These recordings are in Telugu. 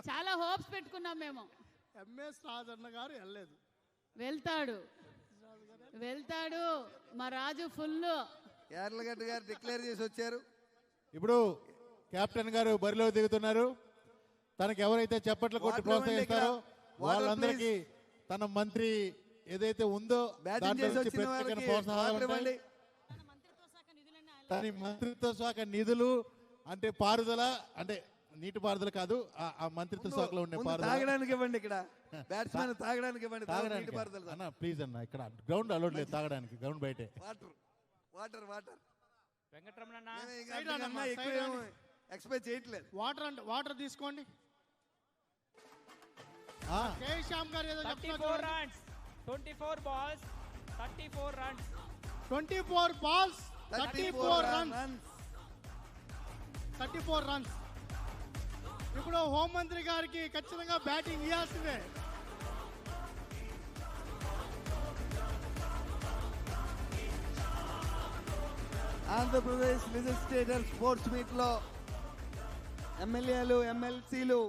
చాలా హోప్స్ పెట్టుకున్నాం మేము. ఎంఎస్ రాజన్న గారు వెళ్ళలేదు. వెళ్తాడు మా రాజు ఫుల్. యార్లగడ్డ గారు డిక్లేర్ చేసి వచ్చారు. ఇప్పుడు కెప్టెన్ గారు బరిలో దిగుతున్నారు. తనకి ఎవరైతే చప్పట్లు కొట్టి ప్రోత్సహిస్తారో వాళ్ళందరికీ తన మంత్రి ఏదైతే ఉందో తన మంత్రిత్వ శాఖ నిధులు అంటే పారుదల అంటే నీటి పారుదల కాదు, ఆ మంత్రిత్వ శాఖలో ఉండే తాగడానికి ఇవ్వండి. ఇక్కడ బ్యాట్స్మెన్ తాగడానికి ఇవ్వండి. అన్న ప్లీజ్ అన్న, ఇక్కడ గ్రౌండ్ అలౌడ్ లేదు తాగడానికి, గ్రౌండ్ బయటే. వాటర్ వెంకటరమణ ఎక్స్పెక్ట్ చేయట్లేదు. వాటర్ తీసుకోండి. శ్యామ్ గారు ఏదో 34 runs 24 balls 34 runs 24 balls 34 runs. ఇప్పుడు హోంమంత్రి గారికి ఖచ్చితంగా బ్యాటింగ్ ఇవ్వాల్సిందే. ఆంధ్రప్రదేశ్ లెజిస్లేటర్ స్పోర్ట్స్ మీట్ లో ఎమ్మెల్యేలు ఎమ్మెల్సీలు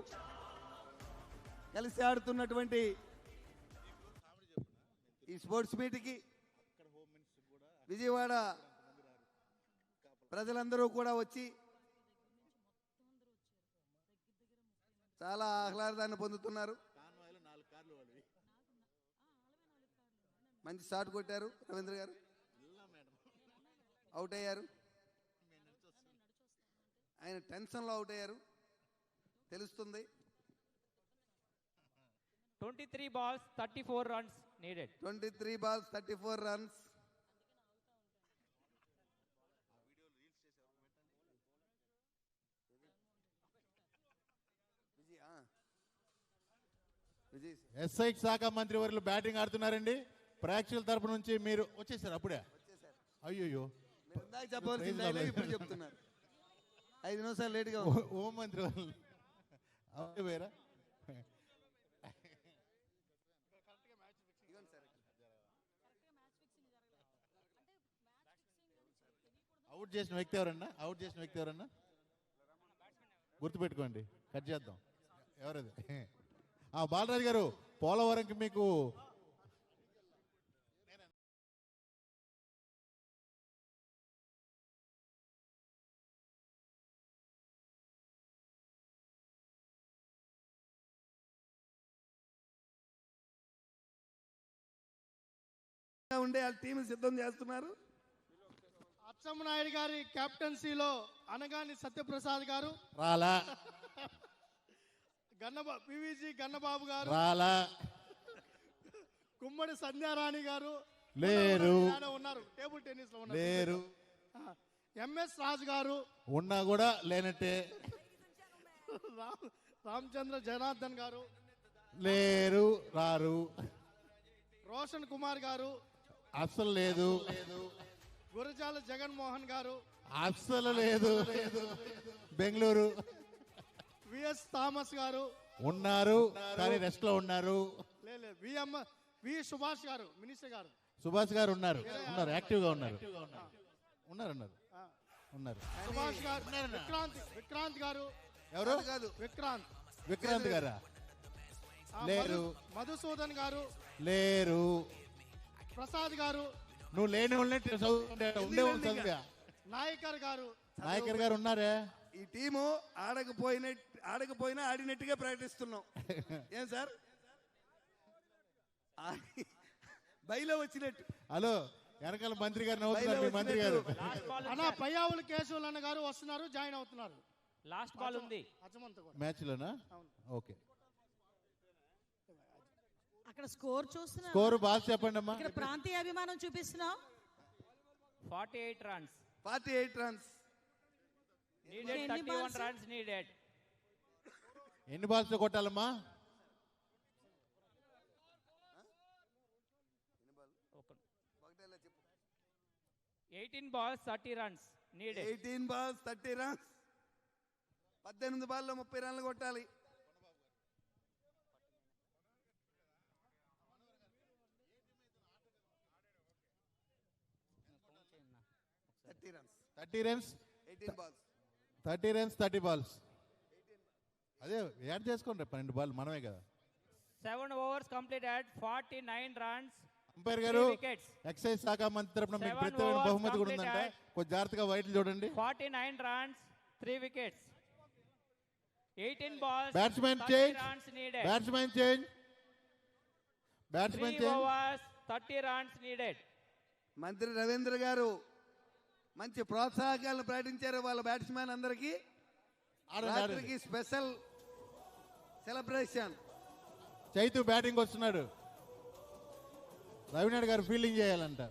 కలిసి ఆడుతున్నటువంటి ఈ స్పోర్ట్స్ మీట్కి విజయవాడ ప్రజలందరూ కూడా వచ్చి చాలా ఆహ్లాదాన్ని పొందుతున్నారు. మంచి షాట్ కొట్టారు రవీంద్ర గారు, అవుట్ అయ్యారు. ఆయన టెన్షన్లో అవుట్ అయ్యారు తెలుస్తుంది. 23 balls 34 runs needed. 23 balls 34 runs. SI శాఖ మంత్రి వర్యులు బ్యాటింగ్ ఆడుతున్నారండి. ప్రేక్షకుల తరపు నుంచి మీరు వచ్చేసారు అప్పుడే. అయ్యో చెప్పాల్సింది ఇప్పుడు చెప్తున్నారు. 5 నిమిషాలు లేట్గా హోం మంత్రి వర్యులు వేరా అవుట్ చేసిన వ్యక్తి ఎవరన్నా గుర్తుపెట్టుకోండి. కట్ చేద్దాం. ఎవరది? బాలరాజు గారు, పోలవరంకి మీకు ఉండే వాళ్ళ టీం సిద్ధం చేస్తున్నారు. అచ్చెన్నాయుడు గారి కెప్టెన్సీలో అనగాని సత్యప్రసాద్ గారు రాలా, పివిజి గన్నబాబు గారు రాలా, గుమ్మడి సంధ్యారాణి గారు లేరు, ఉన్నారు టేబుల్ టెన్నిస్ లో లేరు. ఎంఎస్ రాజు గారు ఉన్నా కూడా లేనట్టే. రామచంద్ర జనార్దన్ గారు లేరు, రారు. రోషన్ కుమార్ గారు అస్సలు లేదు. గురజాల జగన్మోహన్ గారు అస్సలు లేదు. బెంగళూరు. విఎస్ థామస్ గారు ఉన్నారు కానీ రెస్ట్ లో ఉన్నారు. వి సుభాష్ గారు మినిస్టర్ గారు సుభాష్ గారు ఉన్నారు, యాక్టివ్ గా ఉన్నారు. సుభాష్ గారు, విక్రాంత్ గారు. ఎవరు? విక్రాంత్ గారా? లేరు. మధుసూదన్ గారు లేరు. ప్రసాద్ గారు. నువ్వు లేని చదివా. నాయకర్ గారు ఉన్నారే. ఈ టీము ఆడకపోయినా ఆడినట్టుగా ప్రకటిస్తున్నాం. ఏం సార్ బయలో వచ్చినట్టు? హలో, వెనకాల మంత్రి గారు నవ్వుతున్నారు. మీ మంత్రి గారు పయ్యావులు కేశవులు అన్న గారు వస్తున్నారు, జాయిన్ అవుతున్నారు. లాస్ట్ బాల్ ఉంది మ్యాచ్ లోనా? ఓకే. అక్కడ స్కోర్ చూస్తున్నా. స్కోర్ బాగా చెప్పండి అమ్మా. ఇక్కడ ప్రాంతీయ అభిమానం చూపిస్తున్నాం. 48 runs. 48 runs. Needed 31 runs needed. ఎన్ని balls కొట్టాలమ్మా? 18 balls 30 runs needed. 18 balls 30 runs. 18 బాల్లో 30 రన్లు కొట్టాలి. Thirty runs 18 balls. 30 runs 30 balls. అదే యాడ్ చేసుకోండి 12 బాల్ మనమే కదా. 7 overs completed, 49 runs, అంపైర్ గారు 3 wickets. ఎక్సైజ్ శాఖ మంత్రి తరపున మీకు 7 ప్రత్యేకమైన overs బహుమతి కూడా ఉందంట. completed. కొంచెం జాగ్రత్తగా వైట్లు చూడండి. 49 runs, 3 wickets. 18 balls, Batsman 30 change. runs needed. Batsmen change. Batsmen 3 change. overs, 30 runs needed. మంత్రి రవీంద్ర గారు మంచి ప్రోత్సాహకాలను ప్రకటించారు వాళ్ళ బ్యాట్స్మెన్ అందరికీ. రాత్రికి స్పెషల్ సెలబ్రేషన్. చైతు బ్యాటింగ్ వస్తున్నాడు. రవినాయుడు గారు ఫీల్డింగ్ చేయాలంట.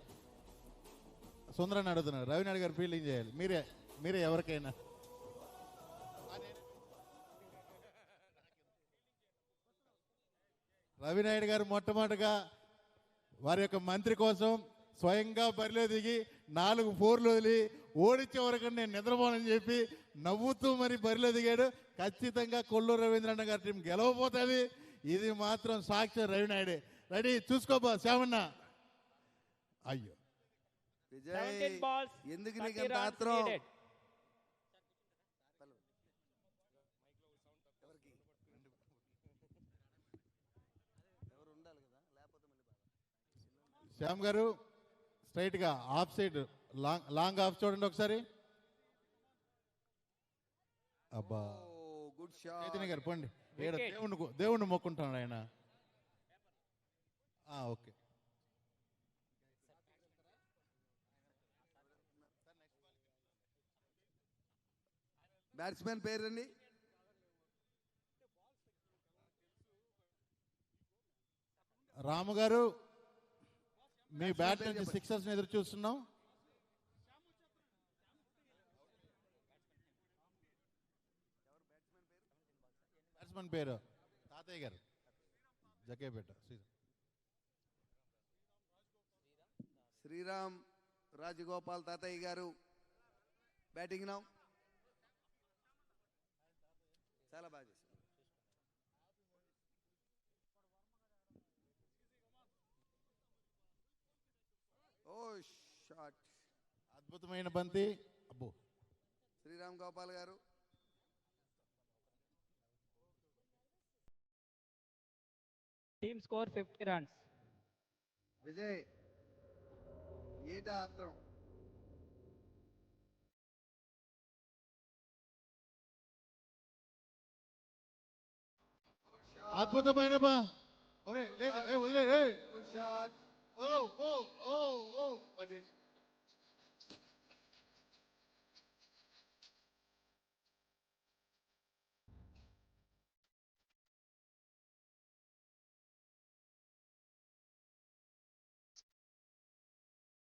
సుందరాన్ని అడుగుతున్నాడు. రవినాయుడు గారు ఫీల్డింగ్ చేయాలి. మీరే ఎవరికైనా. రవినాయుడు గారు మొట్టమొదటిగా వారి యొక్క మంత్రి కోసం స్వయంగా బరిలో దిగి 4 4లు వదిలి ఓడించే వరకు నేను నిద్రపోనని చెప్పి నవ్వుతూ మరి బరిలో దిగాడు. ఖచ్చితంగా కొల్లూరు రవీంద్రన్న గారి టీం గెలవబోతుంది. ఇది మాత్రం సాక్షి రవినాయుడే. రెడీ చూసుకోబా శ్యామన్న. అయ్యో విజయ్ 17 balls, ఎందుకు 30 నీకు అంత runs ఆత్రం? needed. శ్యామ్ గారు స్ట్రైట్ గా ఆఫ్ సైడ్ లాంగ్ ఆఫ్ చూడండి ఒకసారి. అబ్బా గుడ్ షాట్. చైతన్య గారు పోండి. ఈడ Wicket. దేవుణ్ణి మొక్కుంటున్నాడు ఆయన. ఓకే. బ్యాట్స్మెన్ పేరండి? రాము గారు మీ బ్యాట్ నుంచి సిక్సర్స్ ఎదురు చూస్తున్నాం. బ్యాట్స్మెన్ పేరు తాతయ్య గారు జకేపేట. శ్రీరామ్ రాజగోపాల్ తాతయ్య గారు బ్యాటింగ్ నౌ. చాలా బాగా చేశారు. ఓ షాట్. అద్భుతమైన బంతి. అబ్బో శ్రీరామ్ గోపాల్ గారు. Team score 50 runs. విజయ్ ఏట ఆత్రం. అద్భుతమైన షాట్.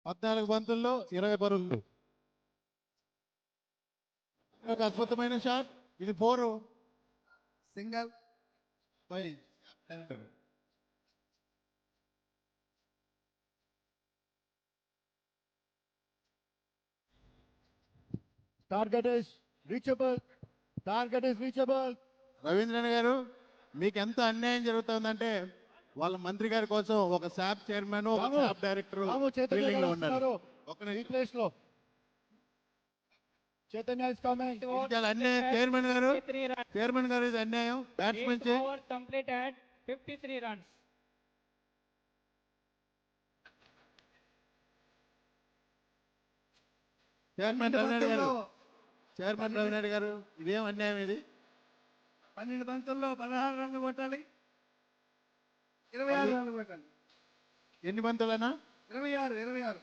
పద్నాలుగు బంతుల్లో 20 పరుగులు. ఒక అద్భుతమైన షాట్. ఇది 4 single. By target is reachable. Ravindran గారు మీకు ఎంత అన్యాయం జరుగుతుందంటే వాళ్ళ మంత్రి గారి కోసం ఒక శాప్ చైర్మన్ ఒక శాప్ డైరెక్టర్ ఫీల్డింగ్ లో ఉన్నారు. ఈ ప్లేస్ లో చైతన్య ఇస్ కమింగ్. ఇది చాలా అన్యాయం. చైర్మన్ గారు 53 runs. చైర్మన్ గారు ఇది అన్యాయం. Batsmen 8 overs completed, 53 runs. Chairman Ravi Naidu గారు ఇదేం అన్యాయం ఇది. 12 బంతుల్లో 16 రన్లు కొట్టాలి. 26 రన్లు కొట్టాలి. ఎన్ని బంతులైనా 26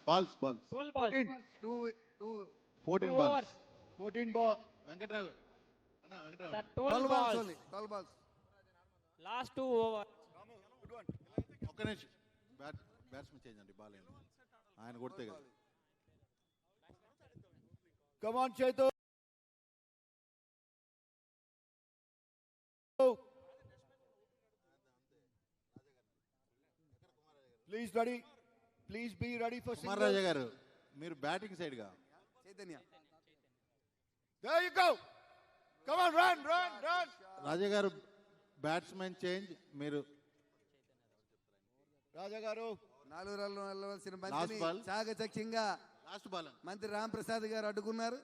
balls 12 balls, 14 2 balls. overs. 14 ball. Venkatrao Sir, 12 12 balls balls. only. 12 balls. Last 2 overs. ఒక్క నిమిషం. బ్యాట్స్మెన్ చేంజ్ అండి. బాల్ ఏంది ఆయన కొడితే కదా. Come on, Chetu. Please be ready for Kumar రాజా గారు మీరు బ్యాటింగ్ సైడ్ గా. Chaitanya. There you go. Come on, run. రాజా గారు బ్యాట్స్మెన్ చేంజ్. మీరు రాజా గారు 4 రన్లు వెళ్ళవలసిన Last బంతిని ball. చాకచక్యంగా లాస్ట్ బాల్ మంత్రి రామ్ ప్రసాద్ గారు అడ్డుకున్నారు.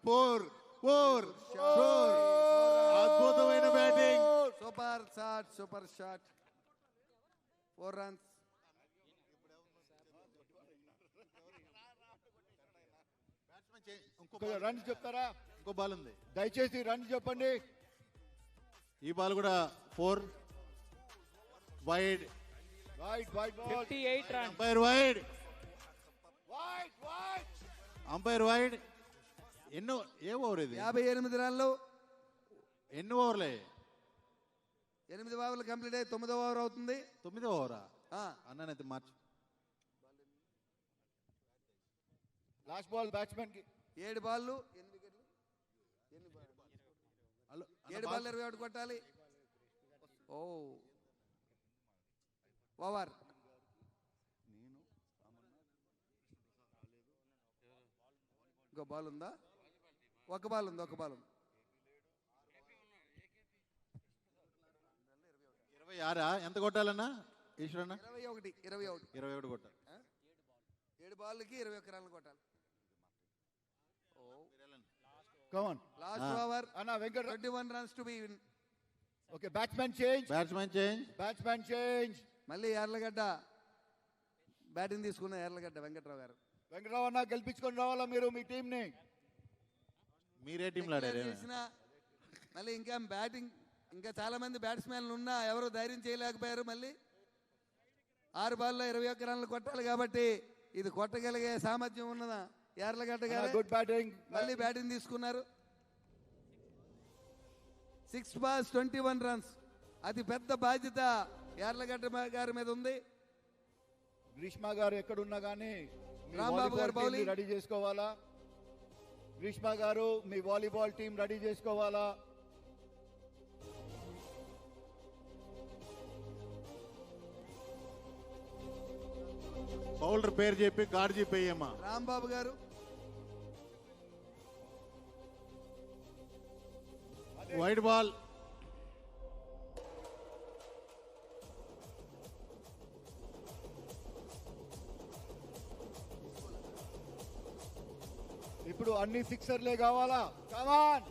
ఫోర్ ఫోర్ ఫోర్ అద్భుతమైన batting. Super shot 4 runs. Runs చెప్తారా? ఇంకో బాల్ ఉంది, దయచేసి రన్స్ చెప్పండి. ఈ బాల్ కూడా 4 wide. Wide ball. 58 runs. Umpire wide, wide. Umpire wide. ఎన్నో ఏ ఓవర్ ఇది? 58 రన్లు. ఎన్ని ఓవర్లే? 8 ఓవర్లు కంప్లీట్ అయ్యి 9వ ఓవర్ అవుతుంది. 9వ ఓవరా? ఆ, అన్నానైతే మార్చు. లాస్ట్ బాల్ బ్యాట్స్మెన్ కి. 7 బాళ్ళు 8 వికెట్లు. 7 బాల్ 21 కొట్టాలి. ఓవర్. ఇంకో బాల్ ఉందా? ఒక బాల్ ఉంది. 26 ఎంత కొట్టాలన్నా ఈశ్వరన్న? 21 కొట్టాలి. 7 బాల్కి 21 రన్లు కొట్టాలి. Come on. Last over. అన్న Venkata. 21 runs to be win. Okay, batsmen change. Batsmen change. మళ్ళీ యార్లగడ్డ బ్యాటింగ్ తీసుకున్న యార్లగడ్డ వెంకట్రావు గారు. వెంకటరావు అన్న గెలిపించుకొని రావాలా మీరు మీ టీం ని. మీరే టీంలో ఆడారు. మళ్ళీ ఇంకా బ్యాటింగ్ ఇంకా చాలా మంది బ్యాట్స్మెన్లు ఉన్నా ఎవరు ధైర్యం చేయలేకపోయారు. మళ్ళీ 6 బాల్లో 21 రన్లు కొట్టాలి కాబట్టి ఇది కొట్టగలిగే సామర్థ్యం ఉన్నదా యార్లగడ్డ గారు. Good batting. మళ్ళీ బ్యాటింగ్ తీసుకున్నారు. 6 balls 21 runs. అతి పెద్ద బాధ్యత యార్లగడ్డ గారి మీద ఉంది. గ్రీష్మ గారు ఎక్కడున్నా కానీ రాంబాబు గారు బౌలింగ్ రెడీ చేసుకోవాలా. గ్రీష్మ గారు మీ వాలీబాల్ టీం రెడీ చేసుకోవాలా. బౌలర్ పేరు చెప్పి కార్డు చెప్పేయమ్మా. రాంబాబు గారు. Wide ball. ఇప్పుడు అన్ని సిక్సర్లే కావాలా. కమాన్.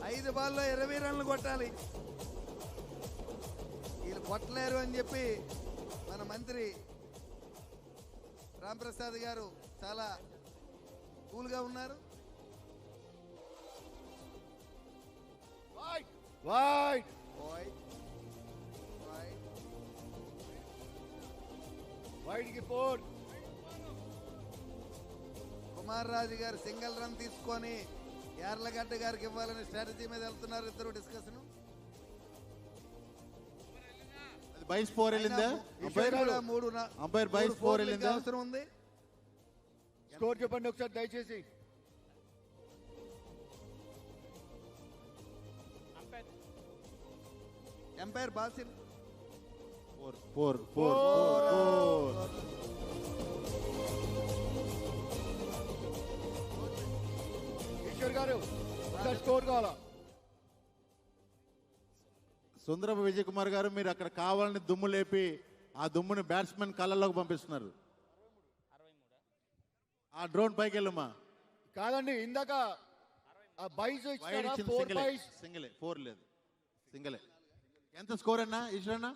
5 బాల్లో 20 రన్లు కొట్టాలి. వీళ్ళు కొట్టలేరు అని చెప్పి మన మంత్రి రాంప్రసాద్ గారు చాలా కూల్గా ఉన్నారు. వైడ్. వైడ్ కి 4. కుమార్ రాజు గారు సింగిల్ రన్ తీసుకొని యార్లగడ్డ గారికి ఇవ్వాలని స్ట్రాటజీ మీద వెళ్తున్నారు. ఇద్దరు డిస్కషన్. బైస్ 4 వెళ్ళిందా? అంపైర్ బైస్ 4 వెళ్ళిందా? అవసరం ఉంది. స్కోర్ చెప్పండి ఒకసారి దయచేసి. ఎంపైర్ బాసిల్ 4. ఈశ్వర్ గారు ఒకసారి స్కోర్ కావాలా. సుందరపు విజయ్ కుమార్ గారు మీరు అక్కడ కావాలని దుమ్ము లేపి ఆ దుమ్ముని బ్యాట్స్మెన్ కళ్ళలోకి పంపిస్తున్నారు. ఆ డ్రోన్ పైకి వెళ్ళమ్మా. కాదండి ఇందాక ఆ బైస్ సింగిలే 4 లేదు, సింగిలే. ఎంత స్కోర్ అన్నా ఈశ్వరన్న?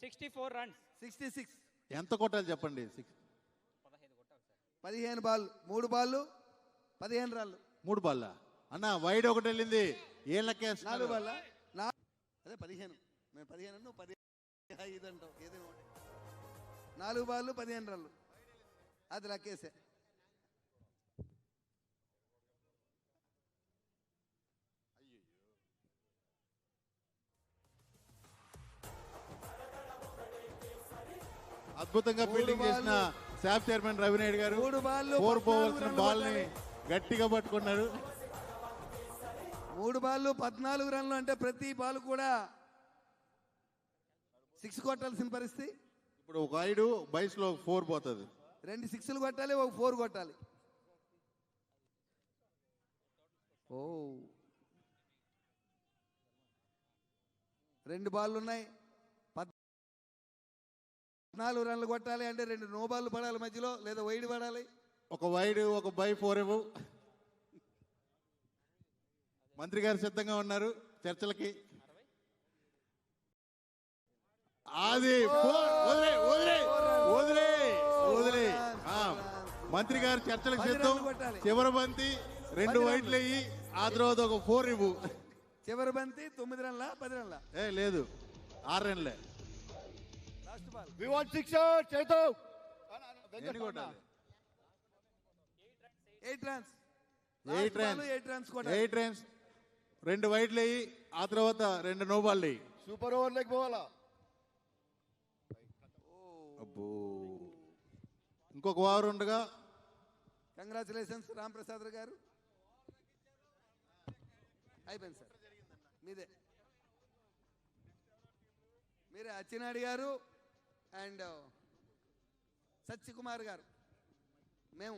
64 runs. 66. ఎంత కొట్టాలి చెప్పండి? 15 బాల్ 3 బాళ్ళు 15 రన్లు. 3 బాల్ అన్న. వైడ్ ఒకటి వెళ్ళింది. ఏం లెక్కేస్తున్నారు? 4 బాల్ అదే 15. మేము 15 15 అంటాం ఏదైనా. 4 బాళ్ళు 15 రన్లు అది లెక్కేసే. అద్భుతంగా ఫీల్డింగ్ చేసిన శాప్ చైర్మన్ రవినాయుడు గారు 3 బాళ్ళు 4 పోవాల్సిన బాల్ ని గట్టిగా పట్టుకున్నారు. 3 బాళ్ళు 14 రన్లు అంటే ప్రతి బాల్ కూడా 6 కొట్టాల్సిన పరిస్థితి. ఇప్పుడు ఒక 5 బైస్ లో 4 పోతుంది. 2 6లు కొట్టాలి, ఒక 4 కొట్టాలి. 2 బాళ్ళు ఉన్నాయి. 14 రన్లు కొట్టాలి అంటే 2 నో బాల్ పడాలి మధ్యలో, లేదా వైడ్ పడాలి. ఒక వైడ్ ఒక బై 4 ఇవ్వు. మంత్రి గారు సిద్ధంగా ఉన్నారు చర్చలకి. అది వదిలే వదిలే వదిలే వదిలే. మంత్రి గారు చర్చలకు సిద్ధం. చివరి బంతి 2 వైట్లు అయ్యి ఆ తర్వాత ఒక 4 ఇవ్వు. చివరి బంతి 9 రన్ల 10 రన్ల లేదు 6 రన్లే. Last ball. We want sixer చేతో. ఎన్ని కొట్టాలి? 8 రన్స్. 8 రన్స్. 8 రన్స్ కొట్టాలి. 8 రన్స్. 2 వైట్లు అయ్యి ఆ తర్వాత 2 నో బాల్ అయ్యి. సూపర్ ఓవర్ లెగ్ పోవాలా? అబ్బో ఇంకొక ఓవర్ ఉండగా. కంగ్రాచులేషన్స్ రామ్ ప్రసాద్ గారు. అయిపోయింది సార్, మీరే అచ్చినాడి గారు అండ్ సత్యకుమార్ గారు మేము